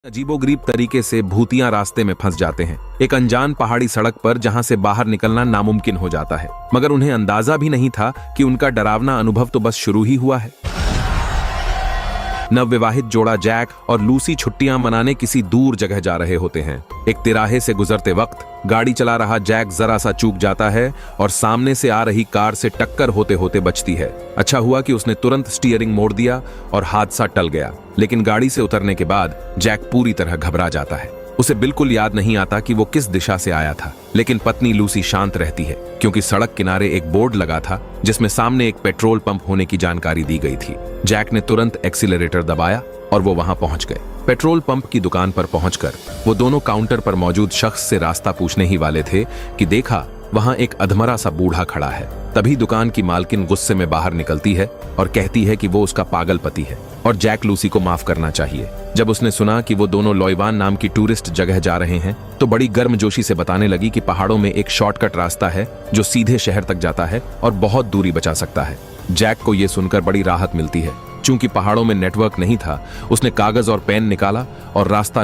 अजीबोगरीब तरीके से भूतियां रास्ते में फंस जाते हैं, एक अनजान पहाड़ी सड़क पर जहां से बाहर निकलना नामुमकिन हो जाता है। मगर उन्हें अंदाजा भी नहीं था कि उनका डरावना अनुभव तो बस शुरू ही हुआ है। नवविवाहित जोड़ा जैक और लूसी छुट्टियां मनाने किसी दूर जगह जा रहे होते हैं। एक तिराहे से गुजरते वक्त गाड़ी चला रहा जैक जरा सा चूक जाता है और सामने से आ रही कार से टक्कर होते होते बचती है। अच्छा हुआ कि उसने तुरंत स्टीयरिंग मोड़ दिया और हादसा टल गया। लेकिन गाड़ी से उतरने के बाद जैक पूरी तरह घबरा जाता है। उसे बिल्कुल याद नहीं आता कि वो किस दिशा से आया था। लेकिन पत्नी लूसी शांत रहती है क्योंकि सड़क किनारे एक बोर्ड लगा था जिसमें सामने एक पेट्रोल पंप होने की जानकारी दी गई थी। जैक ने तुरंत एक्सीलरेटर दबाया और वो वहां पहुंच गए। पेट्रोल पंप की दुकान पर पहुंचकर वो दोनों काउंटर पर मौजूद शख्स से रास्ता पूछने ही वाले थे कि देखा वहां एक अधमरा सा बूढ़ा खड़ा है। तभी दुकान की मालकिन गुस्से में बाहर निकलती है और कहती है कि वो उसका पागल पति है और जैक लूसी को माफ करना चाहिए। जब उसने सुना कि वो दोनों लॉयवान नाम की टूरिस्ट जगह जा रहे हैं तो बड़ी गर्मजोशी से बताने लगी कि पहाड़ों में एक शॉर्टकट रास्ता है जो सीधे शहर तक जाता है और बहुत दूरी बचा सकता है। जैक को यह सुनकर बड़ी राहत मिलती है। चूंकि पहाड़ों में नेटवर्क नहीं था, उसने कागज और पेन निकाला और रास्ता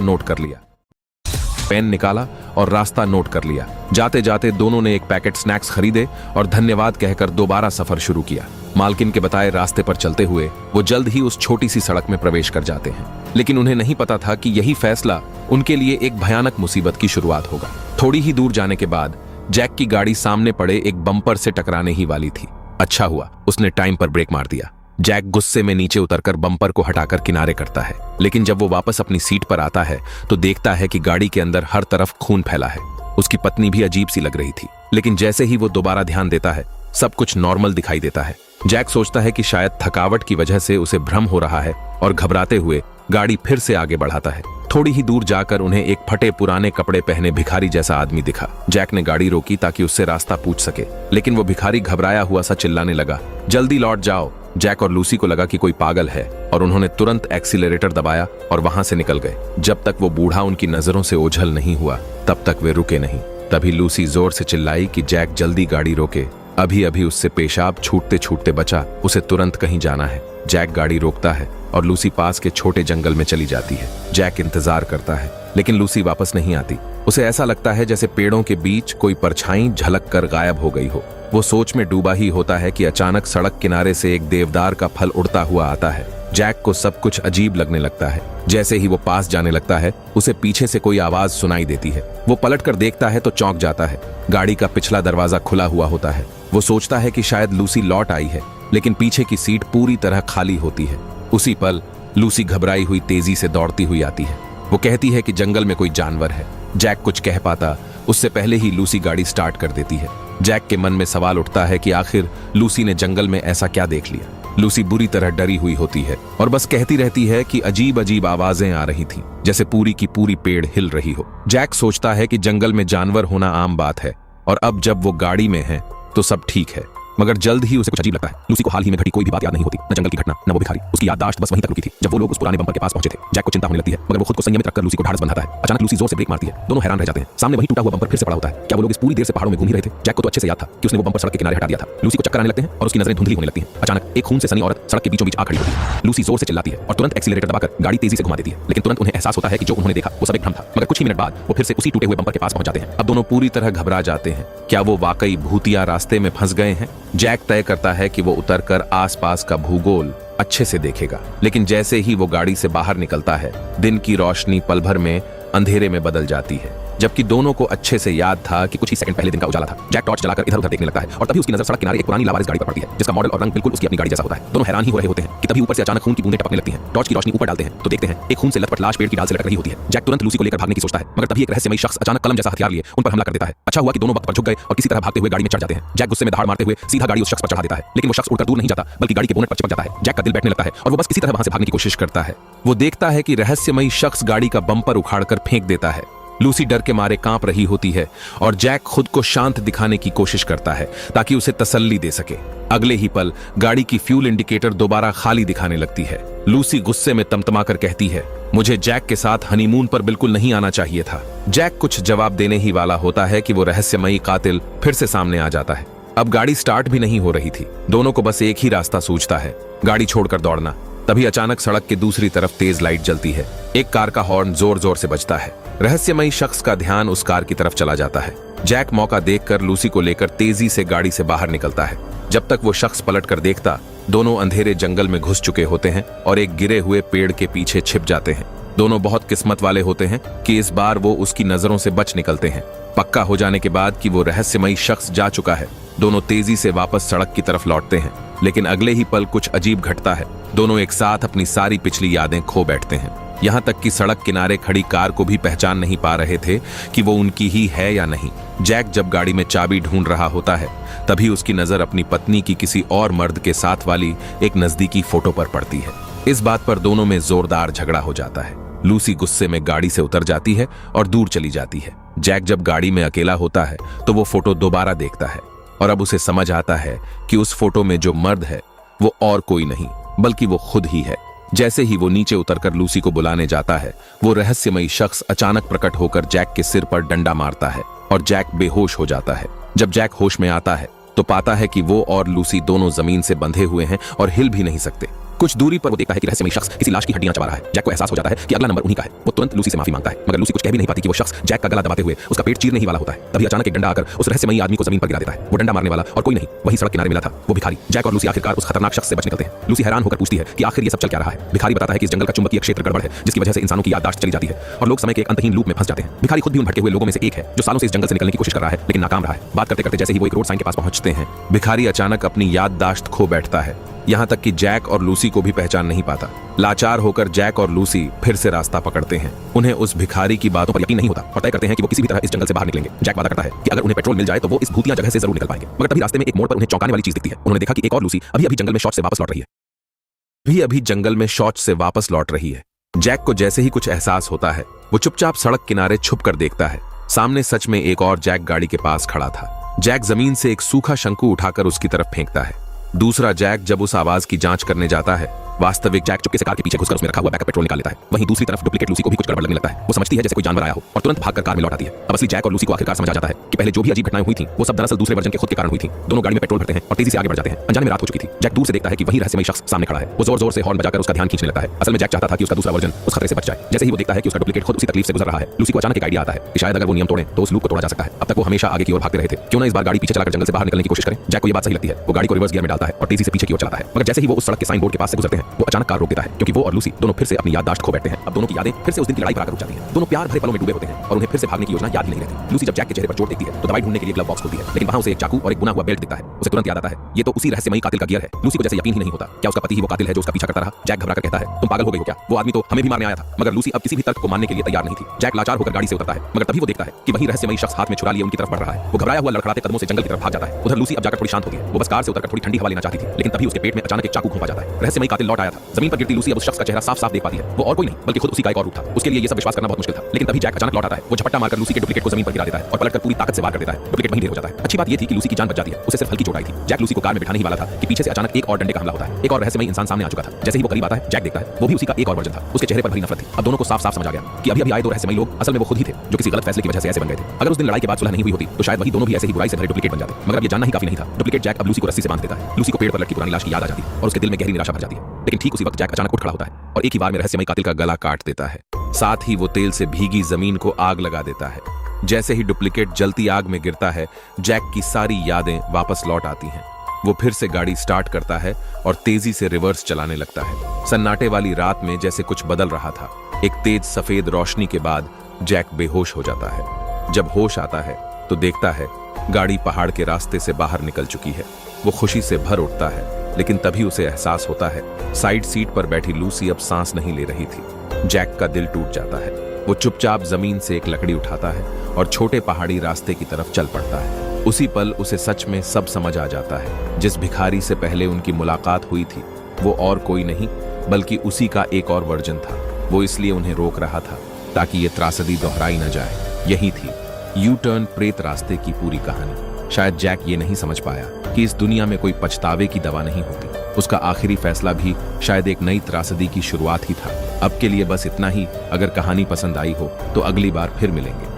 नोट कर लिया। जाते जाते दोनों ने एक पैकेट स्नैक्स खरीदे और धन्यवाद कहकर दोबारा सफर शुरू किया। मालकिन के बताए रास्ते पर चलते हुए वो जल्द ही उस छोटी सी सड़क में प्रवेश कर जाते हैं। लेकिन उन्हें नहीं पता था कि यही फैसला उनके लिए एक भयानक मुसीबत की शुरुआत होगा। थोड़ी ही दूर जाने के बाद जैक की गाड़ी सामने पड़े एक बम्पर से टकराने ही वाली थी। अच्छा हुआ उसने टाइम पर ब्रेक मार दिया। जैक गुस्से में नीचे उतरकर बम्पर को हटाकर किनारे करता है। लेकिन जब वो वापस अपनी सीट पर आता है तो देखता है कि गाड़ी के अंदर हर तरफ खून फैला है। उसकी पत्नी भी अजीब सी लग रही थी। लेकिन जैसे ही वो दोबारा ध्यान देता है सब कुछ नॉर्मल दिखाई देता है। जैक सोचता है कि शायद थकावट की वजह से उसे भ्रम हो रहा है और घबराते हुए गाड़ी फिर से आगे बढ़ाता है। थोड़ी ही दूर जाकर उन्हें एक फटे पुराने कपड़े पहने भिखारी जैसा आदमी दिखा। जैक ने गाड़ी रोकी ताकि उससे रास्ता पूछ सके। लेकिन वो भिखारी घबराया हुआ सा चिल्लाने लगा, जल्दी लौट जाओ। जैक और लूसी को लगा कि कोई पागल है और उन्होंने तुरंत एक्सीलरेटर दबाया और वहां से निकल गए। जब तक वो बूढ़ा उनकी नजरों से ओझल नहीं हुआ तब तक वे रुके नहीं। तभी लूसी जोर से चिल्लाई कि जैक जल्दी गाड़ी रोके, अभी अभी उससे पेशाब छूटते छूटते बचा, उसे तुरंत कहीं जाना है। जैक गाड़ी रोकता है और लूसी पास के छोटे जंगल में चली जाती है। जैक इंतजार करता है लेकिन लूसी वापस नहीं आती। उसे ऐसा लगता है जैसे पेड़ों के बीच कोई परछाई झलक कर गायब हो गई हो। वो सोच में डूबा ही होता है कि अचानक सड़क किनारे से एक देवदार का फल उड़ता हुआ आता है। जैक को सब कुछ अजीब लगने लगता है। जैसे ही वो पास जाने लगता है उसे पीछे से कोई आवाज सुनाई देती है। वो पलट कर देखता है तो चौंक जाता है। गाड़ी का पिछला दरवाजा खुला हुआ होता है। वो सोचता है कि शायद लूसी लौट आई है, लेकिन पीछे की सीट पूरी तरह खाली होती है। उसी पल लूसी घबराई हुई तेजी से दौड़ती हुई आती है। वो कहती है कि जंगल में कोई जानवर है। जैक कुछ कह पाता उससे पहले ही लूसी गाड़ी स्टार्ट कर देती है। जैक के मन में सवाल उठता है कि आखिर लूसी ने जंगल में ऐसा क्या देख लिया। लूसी बुरी तरह डरी हुई होती है और बस कहती रहती है कि अजीब अजीब आवाजें आ रही थीं, जैसे पूरी की पूरी पेड़ हिल रही हो। जैक सोचता है कि जंगल में जानवर होना आम बात है और अब जब वो गाड़ी में है तो सब ठीक है। मगर जल्द ही उसे कुछ अजीब लगता है। लूसी को हाल ही में घटी कोई भी बात याद नहीं होती, न जंगल की घटना न वो भिखारी। उसकी याददाश्त बस वहीं तक रुकी थी जब वो लोग उस पुराने बम्पर के पास पहुंचे थे। जैक को चिंता होने लगती है मगर वो खुद को संयमित रखकर लूसी को ढाढ़स बंधाता है। अचानक लूसी जोर से ब्रेक मारती है। दोनों हैरान रह जाते हैं। सामने वही टूटा हुआ बम्पर फिर से पड़ा होता है। क्या वो लोग इस पूरी देर से पहाड़ों में घूम ही रहे थे? जैक को तो अच्छे से याद था कि उसने वो बम्पर सड़क के किनारे हटा दिया था। लूसी को चक्कर आने लगते हैं और उसकी नजरें धुंधली होने लगती हैं। अचानक एक खून से सनी औरत सड़क के बीचों बीच आ खड़ी होती है। लूसी जोर से चिल्लाती है और तुरंत एक्सीलरेटर दबाकर गाड़ी तेजी से घुमा देती है। लेकिन तुरंत उन्हें एहसास होता है कि जो उन्होंने देखा वो सब एक भ्रम था। मगर कुछ ही मिनट बाद वो फिर से उसी टूटे हुए बम्पर के पास पहुंच जाते हैं। अब दोनों पूरी तरह घबरा जाते हैं। क्या वो वाकई भूतिया रास्ते में फंस गए हैं? जैक तय करता है कि वो उतरकर आसपास का भूगोल अच्छे से देखेगा। लेकिन जैसे ही वो गाड़ी से बाहर निकलता है दिन की रोशनी पल भर में अंधेरे में बदल जाती है। जबकि दोनों को अच्छे से याद था कि कुछ ही सेकंड पहले दिन का उजाला था। जैक टॉर्च जलाकर इधर उधर देखने लगता है और तभी उसकी नजर सड़क किनारे एक पुरानी लावारिस गाड़ी पर पड़ती है जिसका मॉडल और रंग बिल्कुल उसकी अपनी गाड़ी जैसा होता है। दोनों हैरान ही हो रहे होते हैं कि तभी ऊपर से अचानक खून की बूंदें टपकने लगती हैं। टॉर्च की रोशनी ऊपर डालते हैं तो देखते हैं एक खून से लथपथ लाश पेड़ की डाल से लटक रही होती है। जैक तुरंत लूसी को लेकर भागने की सोचता है मगर तभी एक रहस्यमयी शख्स अचानक कलम जैसा हथियार लिए उन पर हमला कर देता है। अच्छा हुआ कि दोनों वक्त पर झुक गए और किसी तरह भागते हुए गाड़ी में चढ़ जाते हैं। जैक गुस्से में दहाड़ मारते हुए सीधा गाड़ी उस शख्स पर चढ़ा देता है। लेकिन वो शख्स उड़कर दूर नहीं जाता बल्कि गाड़ी के बोनट पर चिपक जाता है। जैक का दिल बैठने लगता है और वो बस किसी तरह वहां से भागने की कोशिश करता है। वो देखता है कि रहस्यमयी शख्स गाड़ी का बम्पर उखाड़कर फेंक देता है। लूसी डर के मारे कांप रही होती है और जैक खुद को शांत दिखाने की कोशिश करता है ताकि उसे तसल्ली दे सके। अगले ही पल गाड़ी की फ्यूल इंडिकेटर दोबारा खाली दिखाने लगती है। लूसी गुस्से में तमतमाकर कहती है, मुझे जैक के साथ हनीमून पर बिल्कुल नहीं आना चाहिए था। जैक कुछ जवाब देने ही वाला होता है कि वो रहस्यमयी कातिल फिर से सामने आ जाता है। अब गाड़ी स्टार्ट भी नहीं हो रही थी। दोनों को बस एक ही रास्ता सूझता है, गाड़ी छोड़कर दौड़ना। तभी अचानक सड़क के दूसरी तरफ तेज लाइट जलती है। एक कार का हॉर्न जोर जोर से बजता है। रहस्यमयी शख्स का ध्यान उस कार की तरफ चला जाता है। जैक मौका देखकर लूसी को लेकर तेजी से गाड़ी से बाहर निकलता है। जब तक वो शख्स पलट कर देखता, दोनों अंधेरे जंगल में घुस चुके होते हैं और एक गिरे हुए पेड़ के पीछे छिप जाते हैं। दोनों बहुत किस्मत वाले होते हैं कि इस बार वो उसकी नजरों से बच निकलते हैं। पक्का हो जाने के बाद कि वो रहस्यमयी शख्स जा चुका है, दोनों तेजी से वापस सड़क की तरफ लौटते हैं। लेकिन अगले ही पल कुछ अजीब घटता है। दोनों एक साथ अपनी सारी पिछली यादें खो बैठते हैं। यहाँ तक कि सड़क किनारे खड़ी कार को भी पहचान नहीं पा रहे थे कि वो उनकी ही है या नहीं। जैक जब गाड़ी में चाबी ढूंढ रहा होता है, तभी उसकी नजर अपनी पत्नी की किसी और मर्द के साथ वाली एक नजदीकी फोटो पर पड़ती है। इस बात पर दोनों में जोरदार झगड़ा हो जाता है। लूसी गुस्से में गाड़ी से उतर जाती है और दूर चली जाती है। जैक जब गाड़ी में अकेला होता है तो वो फोटो दोबारा देखता है और अब उसे समझ आता है कि उस फोटो में जो मर्द है वो और कोई नहीं बल्कि वो खुद ही है। जैसे ही वो नीचे उतरकर लूसी को बुलाने जाता है, वो रहस्यमयी शख्स अचानक प्रकट होकर जैक के सिर पर डंडा मारता है और जैक बेहोश हो जाता है। जब जैक होश में आता है तो पाता है कि वो और लूसी दोनों जमीन से बंधे हुए हैं और हिल भी नहीं सकते। कुछ दूरी पर वो देखता है कि रहस्यमयी शख्स किसी लाश की हड्डियां चबा रहा है। जैक को एहसास हो जाता है कि अगला नंबर उन्हीं का है। वो तुरंत लूसी से माफी मांगता है, मगर लूसी कुछ कह भी नहीं पाती कि वो शख्स जैक का गला दबाते हुए उसका पेट चीरने ही वाला होता है। तभी अचानक एक डंडा आकर उस रहस्यमयी आदमी को जमीन पर गिरा देता है। वो डंडा मारने वाला और कोई नहीं, वही सड़क किनारे मिला था वो भिखारी। जैक और लूसी आखिरकार उस खतरनाक शख्स से बच निकलते हैं। लूसी हैरान होकर पूछती है कि आखिर ये सब चल क्या रहा है। भिखारी बताता है कि इस जंगल का चुंबकीय क्षेत्र गड़बड़ है, जिसकी वजह से इंसानों की याददाश्त चली जाती है और लोग समय के एक अंतहीन लूप में फंस जाते हैं। भिखारी खुद भी उन भटके हुए लोगों में से एक है जो सालों से इस जंगल से निकलने की कोशिश कर रहा है, लेकिन नाकाम रहा है। बात करते करते जैसे ही वो एक रोड साइन के पास पहुंचते हैं, भिखारी अचानक अपनी याददाश्त खो बैठता है। यहाँ तक कि जैक और लूसी को भी पहचान नहीं पाता। लाचार होकर जैक और लूसी फिर से रास्ता पकड़ते हैं। उन्हें उस भिखारी की बातों पर यकीन नहीं होता और तय करते हैं कि वो किसी भी तरह इस जंगल से बाहर निकलेंगे। जैक वादा करता है कि अगर उन्हें पेट्रोल मिल जाए तो वो इस भूतिया जगह से जरूर निकल पाएंगे। मगर तभी रास्ते में एक मोड़ पर उन्हें चौंकाने वाली चीज दिखती है। उन्होंने देखा कि एक और लूसी अभी अभी जंगल में शौच से वापस लौट रही है। अभी जंगल में शौच से वापस लौट रही है। जैक को जैसे ही कुछ एहसास होता है, वो चुपचाप सड़क किनारे छुप कर देखता है। सामने सच में एक और जैक गाड़ी के पास खड़ा था। जैक जमीन से एक सूखा शंकु उठाकर उसकी तरफ फेंकता है। दूसरा जैक जब उस आवाज की जांच करने जाता है, वास्तविक जैक चुपके से कार के पीछे घुसकर उसमें रखा हुआ बैकअप पेट्रोल निकाल लेता है। वहीं दूसरी तरफ डुप्लीकेट लूसी को भी कुछ गड़बड़ लगने लगता है। वो समझती है जैसे कोई जानवर आया हो और तुरंत भागकर कार में लौट आती है। अब असली जैक और लूसी को आखिरकार समझ आ जाता है कि पहले जो भी अजीब घटनाएं हुई थी वो सब दरअसल दूसरे वर्जन के खुद के कारण हुई थी। दोनों गाड़ी में पेट्रोल भरते हैं और तेजी से आगे बढ़ जाते हैं। अनजाने में रात हो चुकी थी। जैक दूर से देखता है कि वही रहस्यमयी शख्स सामने खड़ा है। वो जोर जोर से हॉर्न बजाकर उसका ध्यान खींचने लगता है। असल में जैक चाहता था कि उसका दूसरा वर्जन उस खतरे से बच जाए। जैसे ही वो देखता है कि उसका डुप्लीकेट खुद उसी तकलीफ से गुजर रहा है, लूसी को अचानक एक आइडिया आता है कि शायद अगर वो नियम तोड़े तो उस लूप को तोड़ा जा सकता है। अब तक वो हमेशा आगे की ओर भागते रहे थे, क्यों ना इस बार गाड़ी पीछे चलाकर जंगल से बाहर निकलने की कोशिश करें। जैक को ये बात सही लगती है। वो गाड़ी को रिवर्स गियर में डालता है और तेजी से पीछे की ओर चलाता है। मगर जैसे ही वो उस सड़क के साइन बोर्ड के पास से गुजरते हैं, वो अचानक कार रोक देता है, क्योंकि वो और लूसी दोनों फिर से अपनी याददाश्त खो बैठते हैं। अब दोनों की यादें फिर से उस दिन की लड़ाई पर आकर रुक जाती हैं। दोनों प्यार भरे पलों में डूबे होते हैं और उन्हें फिर से भागने की योजना याद ही नहीं रहती। लूसी जब जैक के चेहरे पर चोट देखती है तो दवाई ढूंढने के लिए ग्लव बॉक्स खोलती है, लेकिन वहां उसे एक चाकू और एक बुना हुआ बेल्ट दिखता है। उसे तुरंत याद आता है ये तो उसी रहस्यमयी कातिल का गियर है। लूसी को जैसे यकीन ही नहीं होता, क्या उसका पति ही वो कातिल है जो उसका पीछा करता रहा। जैक घबराकर कहता है, तुम पागल हो गई हो क्या, वो आदमी तो हमें भी मारने आया था। मगर लूसी अब किसी भी तर्क को मानने के लिए तैयार नहीं थी। जैक लाचार होकर गाड़ी से उतरता है, मगर तभी वो देखता है कि वही रहस्यमयी शख्स हाथ में छुरा लिए उनकी तरफ बढ़ रहा है। वो घबराया हुआ लड़खड़ाते कदमों से जंगल की तरफ भाग जाता है। उधर लूसी अब जाकर थोड़ी शांत होती है। वो बस कार से उतरकर थोड़ी ठंडी हवा लेना चाहती थी, लेकिन तभी उसके पेट में अचानक एक चाकू घुमा जाता है। रहस्यमयी कातिल लौट आया था। जमीन पर गिरती लूसी अब उस शख्स का चेहरा साफ साफ देख पाती है। वो और कोई नहीं बल्कि खुद उसी का एक और रूप था। उसके लिए ये सब विश्वास करना बहुत मुश्किल था, लेकिन तभी जैक अचानक लौट आता है। वो झपट्टा मारकर लूसी के डुप्लीकेट को जमीन पर गिरा देता है और पलटकर पूरी ताकत से वार कर देता है। डुप्लीकेट वहीं ढेर हो जाता है। अच्छी बात ये थी कि लूसी की जान बच जाती है। उसे सिर्फ हल्की चोट आई थी। जैक लूसी को कार में बिठाने ही वाला था कि पीछे से अचानक एक और डंडे का हमला होता है। एक और रहस्यमयी इंसान सामने आ चुका था। जैसे ही वो करीब आता है, जैक देखता है वो भी उसी का एक और वर्जन था। उसके चेहरे पर भरी नफरत थी। अब दोनों को साफ साफ समझ आ गया कि अभी अभी आए दो रहस्यमयी लोग असल में वो खुद ही थे जो किसी गलत फैसले की वजह से ऐसे बन गए थे। अगर उस दिन लड़ाई के बाद सुलह नहीं हुई होती तो शायद वही दोनों भी ऐसे ही बुराई से भरे डुप्लीकेट बन जाते। मगर अब ये जानना ही काफी नहीं था। डुप्लीकेट जैक अब लूसी को रस्सी से बांध देता है। लूसी को पेड़ पर लटकी पुरानी लाश की याद आ जाती है और उसके दिल में गहरी निराशा भर जाती है। लेकिन ठीक उसी वक्त जैक अचानक उठ खड़ा होता है और एक ही बार में रहस्यमयी कातिल का गला काट देता है। साथ ही वो तेल से भीगी जमीन को आग लगा देता है। जैसे ही डुप्लीकेट जलती आग में गिरता है, जैक की सारी यादें वापस लौट आती हैं। वो फिर से गाड़ी स्टार्ट करता है और तेजी से रिवर्स चलाने लगता है। सन्नाटे वाली रात में जैसे कुछ बदल रहा था। एक तेज सफेद रोशनी के बाद जैक बेहोश हो जाता है। जब होश आता है तो देखता है गाड़ी पहाड़ के रास्ते से बाहर निकल चुकी है। वो खुशी से भर उठता है, लेकिन तभी उसे एहसास होता है साइड सीट पर बैठी लूसी अब सांस नहीं ले रही थी। जैक का दिल टूट जाता है। वो चुपचाप जमीन से एक लकड़ी उठाता है और छोटे पहाड़ी रास्ते की तरफ चल पड़ता है। उसी पल उसे सच में सब समझ आ जाता है। जिस भिखारी से पहले उनकी मुलाकात हुई थी वो और कोई नहीं बल्कि उसी का एक और वर्जन था। वो इसलिए उन्हें रोक रहा था ताकि ये त्रासदी दोहराई न जाए। यही थी यू टर्न प्रेत रास्ते की पूरी कहानी। शायद जैक ये नहीं समझ पाया कि इस दुनिया में कोई पछतावे की दवा नहीं होती। उसका आखिरी फैसला भी शायद एक नई त्रासदी की शुरुआत ही था। अब के लिए बस इतना ही। अगर कहानी पसंद आई हो तो अगली बार फिर मिलेंगे।